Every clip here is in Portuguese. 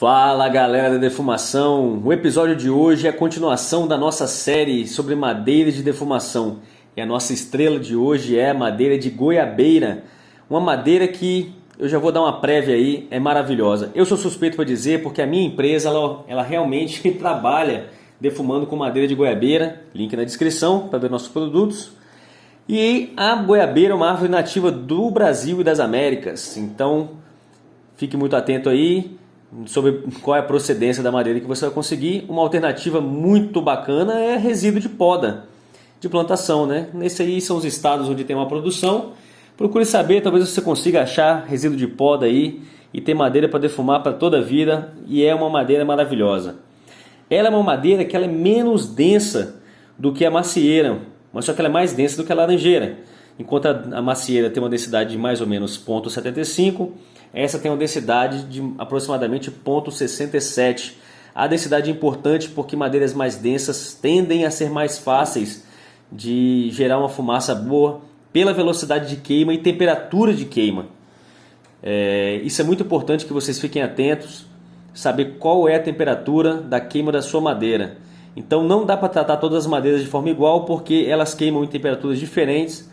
Fala galera da defumação, o episódio de hoje é a continuação da nossa série sobre madeira de defumação. E a nossa estrela de hoje é a madeira de goiabeira, uma madeira que eu já vou dar uma prévia aí, é maravilhosa. Eu sou suspeito para dizer porque a minha empresa ela realmente trabalha defumando com madeira de goiabeira, link na descrição para ver nossos produtos. E a goiabeira é uma árvore nativa do Brasil e das Américas, então fique muito atento aí sobre qual é a procedência da madeira que você vai conseguir. Uma alternativa muito bacana é resíduo de poda de plantação, né? Nesse aí são os estados onde tem uma produção. Procure saber, talvez você consiga achar resíduo de poda aí e ter madeira para defumar para toda a vida, e é uma madeira maravilhosa. Ela é uma madeira que ela é menos densa do que a macieira, mas só que ela é mais densa do que a laranjeira. Enquanto a macieira tem uma densidade de mais ou menos 0,75, essa tem uma densidade de aproximadamente 0,67. A densidade é importante porque madeiras mais densas tendem a ser mais fáceis de gerar uma fumaça boa pela velocidade de queima e temperatura de queima. Isso é muito importante que vocês fiquem atentos, saber qual é a temperatura da queima da sua madeira. Então não dá para tratar todas as madeiras de forma igual porque elas queimam em temperaturas diferentes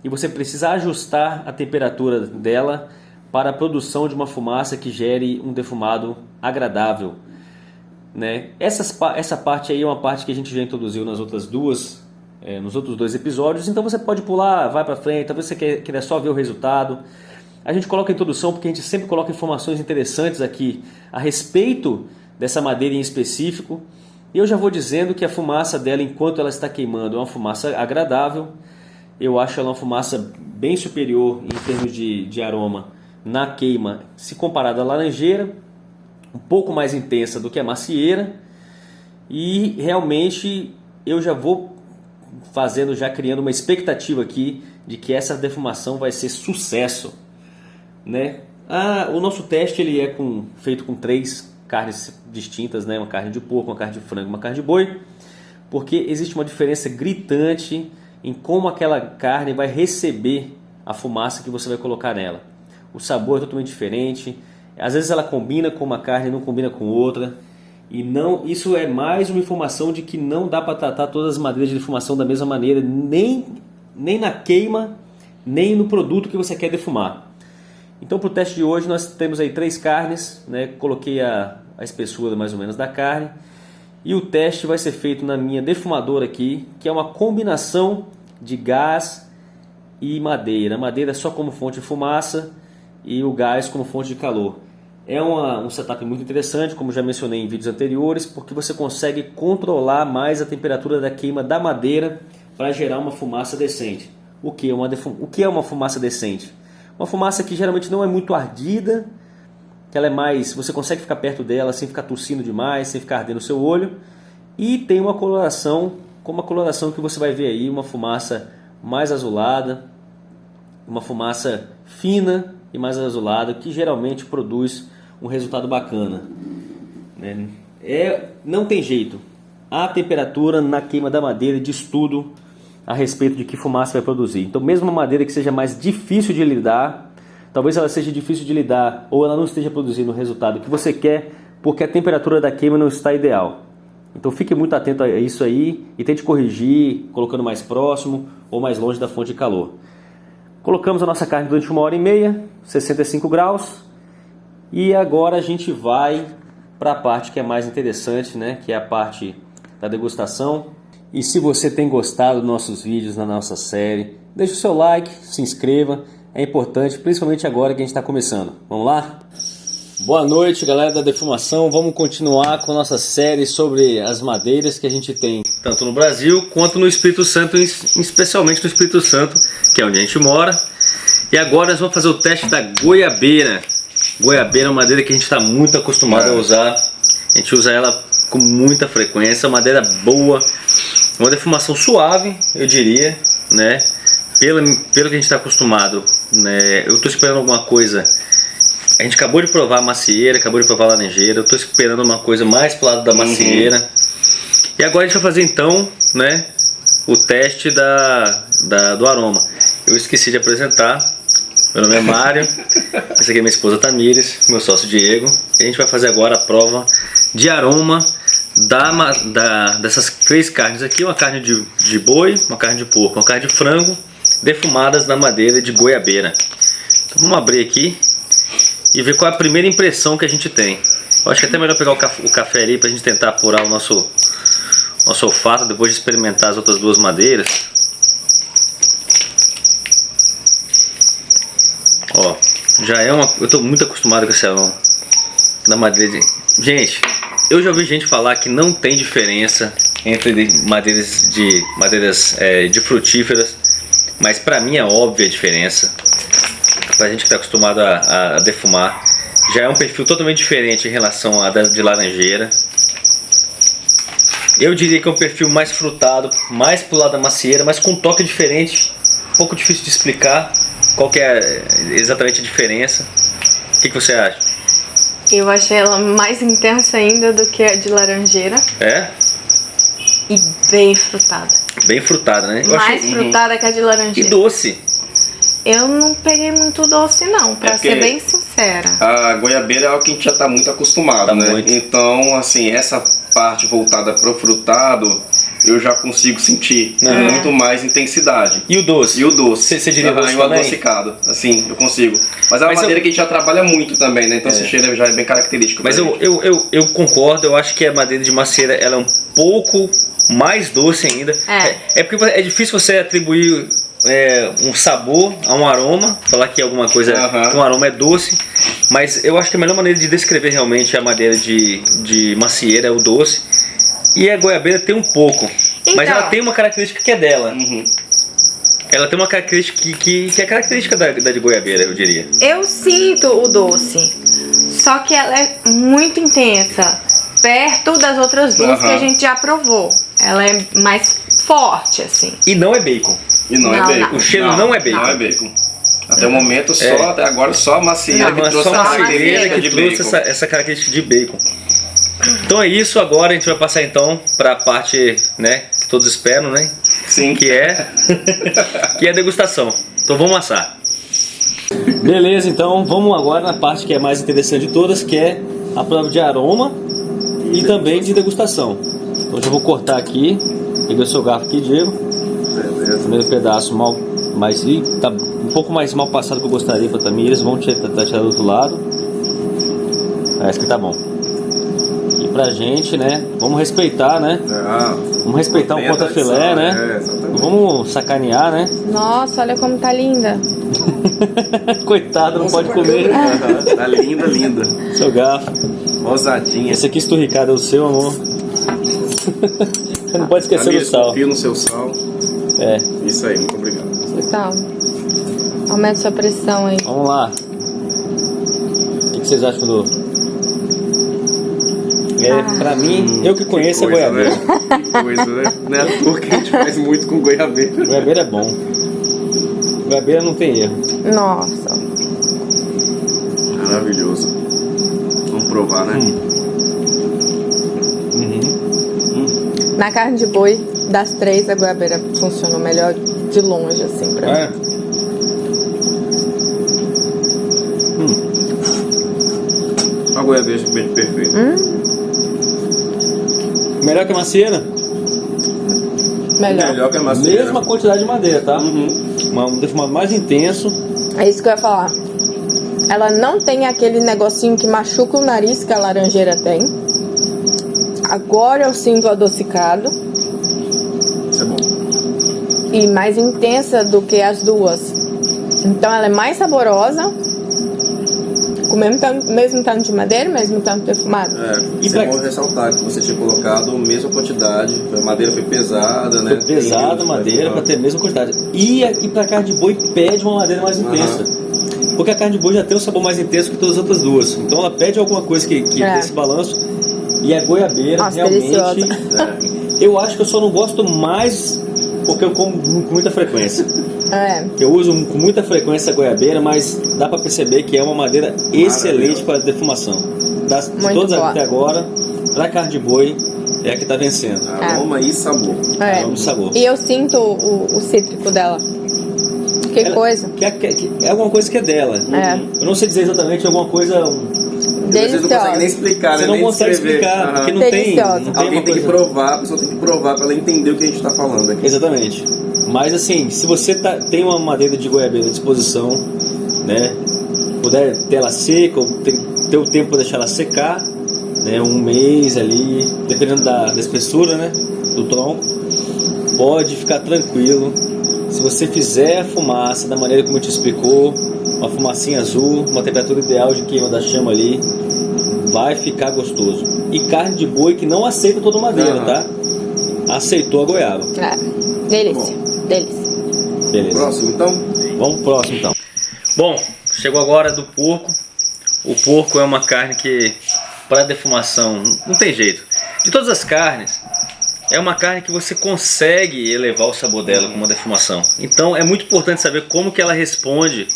e você precisa ajustar a temperatura dela para a produção de uma fumaça que gere um defumado agradável, né? Essa parte aí é uma parte que a gente já introduziu nos outros dois episódios, então você pode pular, vai para frente, talvez você queira só ver o resultado. A gente coloca a introdução porque a gente sempre coloca informações interessantes aqui a respeito dessa madeira em específico. E eu já vou dizendo que a fumaça dela, enquanto ela está queimando, é uma fumaça agradável. Eu acho ela uma fumaça bem superior em termos de aroma na queima, se comparada à laranjeira, um pouco mais intensa do que a macieira. E realmente eu já vou criando uma expectativa aqui de que essa defumação vai ser sucesso, né? O nosso teste ele é feito com 3 carnes distintas, né? Uma carne de porco, uma carne de frango, uma carne de boi, porque existe uma diferença gritante em como aquela carne vai receber a fumaça que você vai colocar nela. O sabor é totalmente diferente. Às vezes ela combina com uma carne e não combina com outra. E não, isso é mais uma informação de que não dá para tratar todas as madeiras de defumação da mesma maneira, nem na queima, nem no produto que você quer defumar. Então para o teste de hoje nós temos aí 3 carnes, né? Coloquei a espessura mais ou menos da carne. E o teste vai ser feito na minha defumadora aqui, que é uma combinação de gás e madeira. A madeira só como fonte de fumaça e o gás como fonte de calor. É um setup muito interessante, como já mencionei em vídeos anteriores, porque você consegue controlar mais a temperatura da queima da madeira para gerar uma fumaça decente. O que é uma fumaça decente? Uma fumaça que geralmente não é muito ardida, que ela é mais, você consegue ficar perto dela sem ficar tossindo demais, sem ficar ardendo o seu olho, e tem uma coloração, como a coloração que você vai ver aí, uma fumaça mais azulada, uma fumaça fina e mais azulada, que geralmente produz um resultado bacana, né? Não tem jeito, a temperatura na queima da madeira diz tudo a respeito de que fumaça vai produzir. Então mesmo uma madeira que seja mais difícil de lidar, talvez ela seja difícil de lidar ou ela não esteja produzindo o resultado que você quer porque a temperatura da queima não está ideal. Então fique muito atento a isso aí e tente corrigir colocando mais próximo ou mais longe da fonte de calor. Colocamos a nossa carne durante 1h30, 65 graus. E agora a gente vai para a parte que é mais interessante, né? Que é a parte da degustação. E se você tem gostado dos nossos vídeos na nossa série, deixe o seu like, se inscreva. É importante, principalmente agora que a gente está começando. Vamos lá? Boa noite, galera da defumação. Vamos continuar com a nossa série sobre as madeiras que a gente tem tanto no Brasil quanto no Espírito Santo, especialmente no Espírito Santo, que é onde a gente mora. E agora nós vamos fazer o teste da goiabeira. Goiabeira é uma madeira que a gente está muito acostumado a usar. A gente usa ela com muita frequência. É uma madeira boa, uma defumação suave, eu diria, né? Pelo que a gente está acostumado, né? Eu estou esperando alguma coisa. A gente acabou de provar a macieira, acabou de provar a laranjeira. Eu estou esperando uma coisa mais pro lado da macieira. E agora a gente vai fazer então, né, o teste do aroma. Eu esqueci de apresentar Meu nome é Mário, essa aqui é minha esposa Tamires, meu sócio Diego. E a gente vai fazer agora a prova de aroma dessas 3 carnes aqui. Uma carne de boi, uma carne de porco, uma carne de frango, defumadas na madeira de goiabeira. Então vamos abrir aqui e ver qual é a primeira impressão que a gente tem. Eu acho que é até melhor pegar o café ali pra gente tentar apurar o nosso olfato depois de experimentar as outras 2 madeiras. Ó, já é uma... Eu tô muito acostumado com esse aroma da madeira de... Gente, eu já ouvi gente falar que não tem diferença entre madeiras de frutíferas, mas pra mim é óbvia a diferença. Pra gente que tá acostumado a defumar, já é um perfil totalmente diferente em relação à de laranjeira. Eu diria que é um perfil mais frutado, mais pro lado da macieira, mas com um toque diferente, um pouco difícil de explicar qual que é exatamente a diferença. O que você acha? Eu achei ela mais intensa ainda do que a de laranjeira. É? E bem frutada. Bem frutada, né? Mais frutada que a de laranjeira. E doce. Eu não peguei muito doce não, pra ser bem sincera. A goiabeira é algo que a gente já está muito acostumado, né? Muito. Então, assim, essa parte voltada para o frutado, eu já consigo sentir muito mais intensidade. E o doce? E o doce. Você diria doce e o também? adocicado, assim, eu consigo. Mas é uma madeira que a gente já trabalha muito também, né? Então esse cheiro já é bem característico. Mas eu concordo, eu acho que a madeira de macieira ela é um pouco mais doce ainda. É porque é difícil você atribuir um sabor a um aroma, falar que alguma coisa, que um aroma é doce, mas eu acho que a melhor maneira de descrever realmente a madeira de macieira é o doce, e a goiabeira tem um pouco, mas ela tem uma característica que é dela. Ela tem uma característica que é característica da de goiabeira, eu diria. Eu sinto o doce, só que ela é muito intensa, perto das outras 2 que a gente já provou. Ela é mais forte, assim. E não é bacon. E não é bacon. O cheiro não é bacon. Não é bacon. Até o momento, até agora, só a macieira que trouxe só a macieira de que trouxe essa característica de bacon. Então é isso, agora a gente vai passar então para a parte, né, que todos esperam, né? Sim. Que é a degustação. Então vamos assar. Beleza, então vamos agora na parte que é mais interessante de todas, que é a prova de aroma e também de degustação. Então eu vou cortar aqui, peguei o seu garfo aqui, Diego. Beleza. Primeiro pedaço tá um pouco mais mal passado que eu gostaria para Tamires. Vamos tirar do outro lado. Parece que tá bom. E pra gente, né? Vamos respeitar, né? Vamos respeitar um contrafilé, né? Vamos sacanear, né? Nossa, olha como tá linda. Coitado, não pode comer. Tá linda, linda. Seu garfo. Ousadinha. Esse aqui esturricado é o seu, amor. Você não pode esquecer do sal. Confio no seu sal. Isso aí, muito obrigado. Então, aumenta sua pressão aí. Vamos lá. O que vocês acham do... Pra mim, eu que conheço a goiabeira. Né? Que coisa, né? Não é porque a gente faz muito com goiabeira. Goiabeira é bom. Goiabeira não tem erro. Nossa. Maravilhoso. Vamos provar, né? Na carne de boi, das 3, a goiabeira funcionou melhor de longe, assim, pra mim. A goiabeira é bem perfeita. Melhor que a macieira? Melhor que a macieira. Mesma quantidade de madeira, tá? Um defumado mais intenso. É isso que eu ia falar. Ela não tem aquele negocinho que machuca o nariz que a laranjeira tem. Agora eu sinto adocicado. Isso é bom. E mais intensa do que as 2. Então ela é mais saborosa. Com o mesmo tanto de madeira, mesmo tanto defumado. Isso é bom ressaltar que você tinha colocado a mesma quantidade. A madeira foi pesada, né? Foi pesada a madeira para ter a mesma quantidade. E pra carne de boi pede uma madeira mais intensa. Porque a carne de boi já tem um sabor mais intenso que todas as outras 2. Então ela pede alguma coisa que dê esse balanço. E a goiabeira, realmente, eu acho que eu só não gosto mais porque eu como com muita frequência. Eu uso com muita frequência a goiabeira, mas dá pra perceber que é uma madeira excelente para defumação. De todas até agora, pra carne de boi, é a que tá vencendo. Aroma e sabor. Aroma e sabor. E eu sinto o cítrico dela. Que coisa. É alguma coisa que é dela. Eu não sei dizer exatamente alguma coisa. Vocês não conseguem nem explicar, Você né? não Nem consegue descrever. explicar, porque não Deliciosa. tem Alguém uma tem que coisa. provar, a pessoa tem que provar pra ela entender o que a gente tá falando aqui. Exatamente. Mas assim, se você tem uma madeira de goiabeira à disposição, né? Puder ter ela seca, ou ter o tempo para deixar ela secar, né? Um mês ali, dependendo da espessura, né? Do tronco, pode ficar tranquilo. Se você fizer a fumaça da maneira como eu te explicou, uma fumacinha azul, uma temperatura ideal de queima da chama ali, vai ficar gostoso. E carne de boi que não aceita toda madeira, tá? Aceitou a goiaba. Delícia, delícia. Beleza. Próximo, então? Vamos pro próximo, então. Bom, chegou agora do porco. O porco é uma carne que, para defumação, não tem jeito. De todas as carnes, é uma carne que você consegue elevar o sabor dela com uma defumação. Então é muito importante saber como que ela responde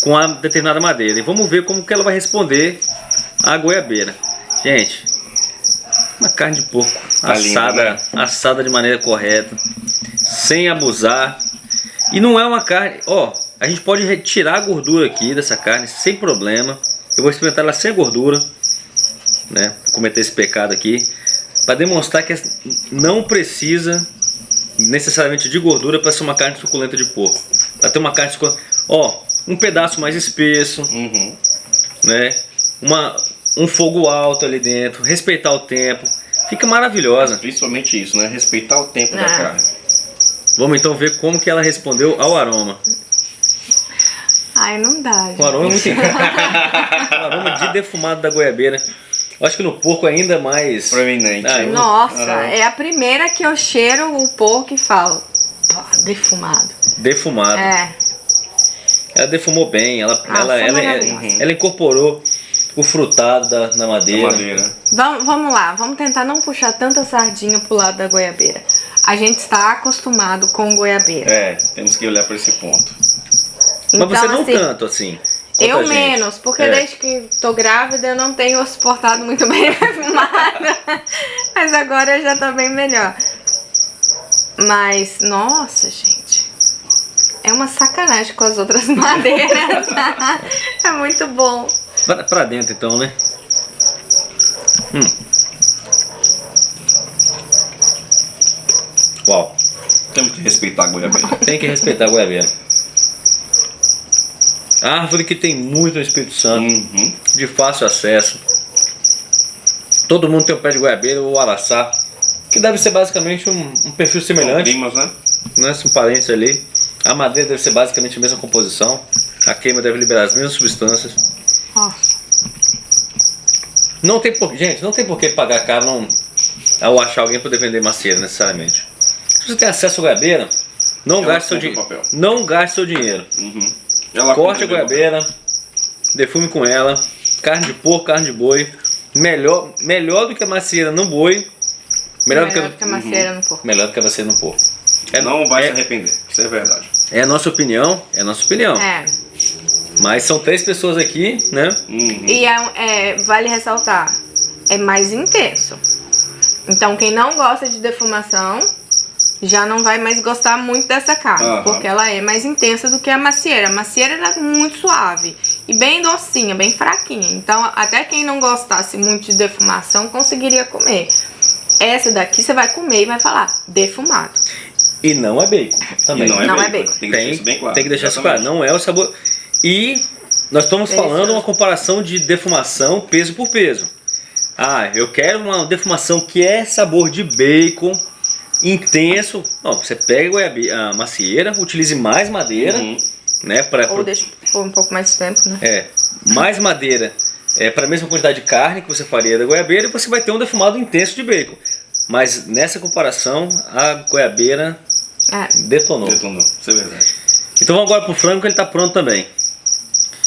com a determinada madeira. E vamos ver como que ela vai responder à goiabeira. Gente, uma carne de porco Tá assada, lindo, né? assada de maneira correta, sem abusar. E não é uma carne... Ó, a gente pode retirar a gordura aqui dessa carne sem problema. Eu vou experimentar ela sem gordura, né? Vou cometer esse pecado aqui, para demonstrar que não precisa necessariamente de gordura para ser uma carne suculenta de porco. Para ter uma carne suculenta, ó, um pedaço mais espesso, né? Um fogo alto ali dentro, respeitar o tempo, fica maravilhosa. Principalmente isso, né? Respeitar o tempo da carne. Vamos então ver como que ela respondeu ao aroma. Ai, não dá. O aroma é muito o aroma de defumado da goiabeira. Eu acho que no porco é ainda mais Proeminente. Nossa, é a primeira que eu cheiro o porco e falo, pô, defumado. defumado. Ela defumou bem, ela incorporou o frutado da madeira. Vamos lá, vamos tentar não puxar tanta sardinha pro lado da goiabeira. A gente está acostumado com goiabeira. Temos que olhar para esse ponto. Mas você não assim, tanto assim. Eu quanto a gente. menos, porque desde que tô grávida eu não tenho suportado muito bem a defumada. Mas agora eu já tô bem melhor. Mas, nossa, gente. É uma sacanagem com as outras madeiras. É muito bom. Pra dentro então, né? Uau. Temos que respeitar a goiabeira. Tem que respeitar a goiabeira. A árvore que tem muito no Espírito Santo, de fácil acesso. Todo mundo tem um pé de goiabeira ou araçá, que deve ser basicamente um perfil semelhante. Primas, né? Né? São parentes ali. A madeira deve ser basicamente a mesma composição. A queima deve liberar as mesmas substâncias. Não tem gente, não tem por que pagar caro ao achar alguém para vender macieira necessariamente. Se você tem acesso à goiabeira, não gaste seu dinheiro. Não gaste seu dinheiro. Corte a goiabeira, defume com ela. Carne de porco, carne de boi. Melhor do que a macieira no boi. Melhor do que a macieira no porco. Melhor do que a macieira no porco. Não vai se arrepender, isso é verdade. É a nossa opinião, Mas são 3 pessoas aqui, né? E vale ressaltar, é mais intenso. Então quem não gosta de defumação já não vai mais gostar muito dessa carne, porque ela é mais intensa do que a macieira. A macieira ela é muito suave e bem docinha, bem fraquinha. Então até quem não gostasse muito de defumação conseguiria comer. Essa daqui você vai comer e vai falar defumado. E não é bacon também. Não é bacon. Tem que deixar isso bem claro. Tem que deixar isso claro. Não é o sabor. E nós estamos falando uma comparação de defumação peso por peso. Eu quero uma defumação que é sabor de bacon intenso. Não, você pega a macieira, utilize mais madeira, né? Ou deixa por um pouco mais de tempo, né? Mais madeira para a mesma quantidade de carne que você faria da goiabeira, e você vai ter um defumado intenso de bacon. Mas nessa comparação, a goiabeira detonou. Isso é verdade. Então vamos agora pro frango, que ele está pronto também.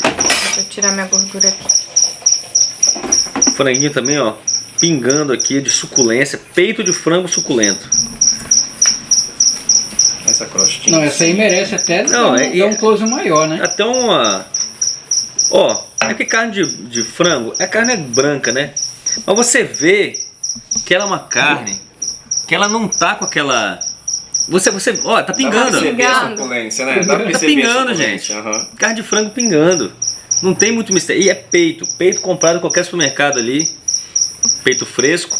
Deixa eu tirar minha gordura aqui. Franguinho também, ó, pingando aqui de suculência, peito de frango suculento. Essa crostinha. Não, essa aí merece até dar um close maior, né? Até uma... Ó, é que carne de frango, a carne é branca, né? Mas você vê que ela é uma carne que ela não tá com Ó, tá pingando. Dá pra perceber a suculência, né? Dá pra Tá pingando, gente. Carne de frango pingando. Não tem muito mistério. E é peito. Peito comprado em qualquer supermercado ali. Peito fresco.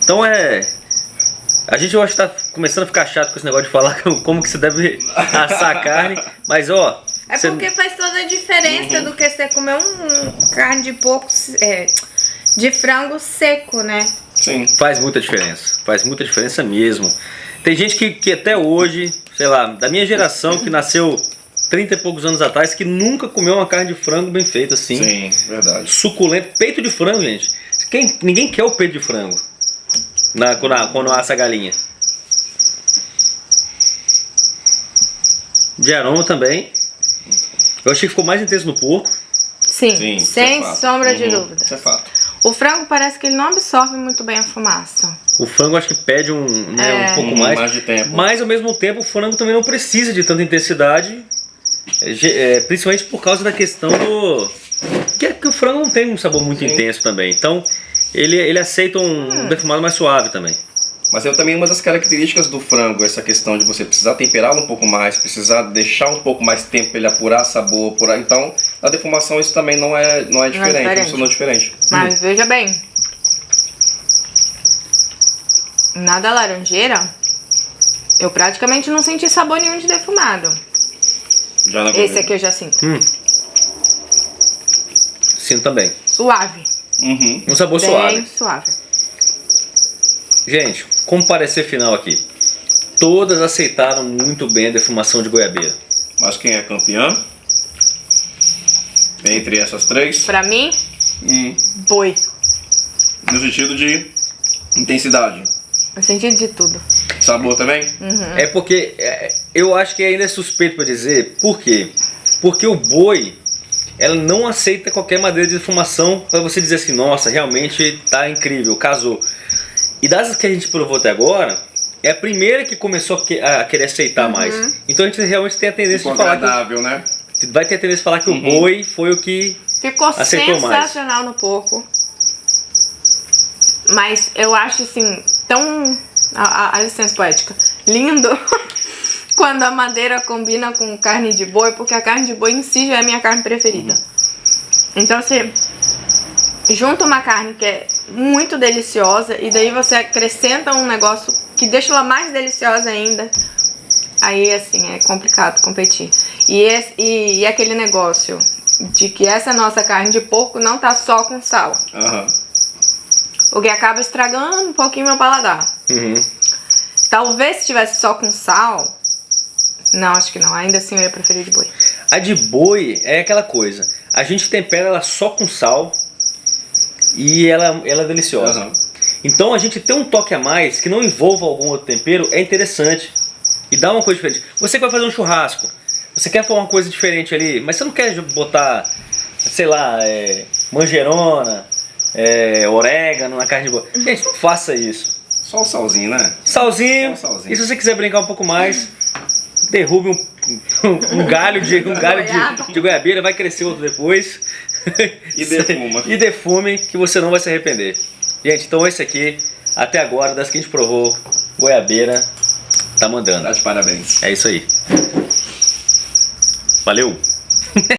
Então a gente eu acho que tá começando a ficar chato com esse negócio de falar como que você deve assar a carne. Mas, ó... porque faz toda a diferença do que você comer carne de porco, de frango seco, né? Sim. Faz muita diferença mesmo. Tem gente que até hoje, sei lá, da minha geração, que nasceu 30 e poucos anos atrás, que nunca comeu uma carne de frango bem feita assim. Sim, verdade. Suculento. Peito de frango, gente. Ninguém quer o peito de frango quando assa a galinha. De aroma também. Eu achei que ficou mais intenso no porco. Sim, sem sombra de dúvida. Isso é fato. O frango parece que ele não absorve muito bem a fumaça. O frango acho que pede um pouco mais de tempo. Mas ao mesmo tempo o frango também não precisa de tanta intensidade. Principalmente por causa da questão que o frango não tem um sabor muito intenso também. Então ele aceita um defumado mais suave também. Mas também uma das características do frango, essa questão de você precisar temperá-lo um pouco mais, precisar deixar um pouco mais tempo para ele apurar sabor, então na defumação isso também não é diferente, funcionou diferente. Mas veja bem, na da laranjeira, eu praticamente não senti sabor nenhum de defumado. Esse aqui eu já sinto. Sinto também. Suave. Um sabor bem suave. Gente, como parecer final aqui, todas aceitaram muito bem a defumação de goiabeira. Mas quem é campeã? Entre essas três? Pra mim, boi. No sentido de intensidade? No sentido de tudo. Sabor também? É porque eu acho que ainda é suspeito para dizer. Por quê? Porque o boi, ela não aceita qualquer madeira de defumação para você dizer assim, nossa, realmente tá incrível, casou. E das que a gente provou até agora, é a primeira que começou a querer aceitar mais. Então a gente realmente tem a tendência de falar agradável, né? Vai ter a tendência de falar que o boi foi o que ficou aceitou sensacional mais. No porco. Mas eu acho assim, tão... A licença poética. Lindo quando a madeira combina com carne de boi, porque a carne de boi em si já é a minha carne preferida. Então você junta uma carne que é muito deliciosa e daí você acrescenta um negócio que deixa ela mais deliciosa ainda. Aí assim, é complicado competir. E aquele negócio de que essa nossa carne de porco não tá só com sal. O que acaba estragando um pouquinho meu paladar. Talvez se tivesse só com sal... Não, acho que não. Ainda assim eu ia preferir de boi. A de boi é aquela coisa. A gente tempera ela só com sal e ela é deliciosa. Então a gente ter um toque a mais que não envolva algum outro tempero é interessante. E dá uma coisa diferente. Você que vai fazer um churrasco, você quer fazer uma coisa diferente ali, mas você não quer botar, sei lá, manjerona, orégano na carne de boi. Gente, não faça isso. Só o salzinho, né? Salzinho. E se você quiser brincar um pouco mais, derrube um galho de goiabeira, vai crescer outro depois. E defume que você não vai se arrepender. Gente, então esse aqui, até agora, das que a gente provou, goiabeira, tá mandando. Tá de parabéns. É isso aí. Valeu!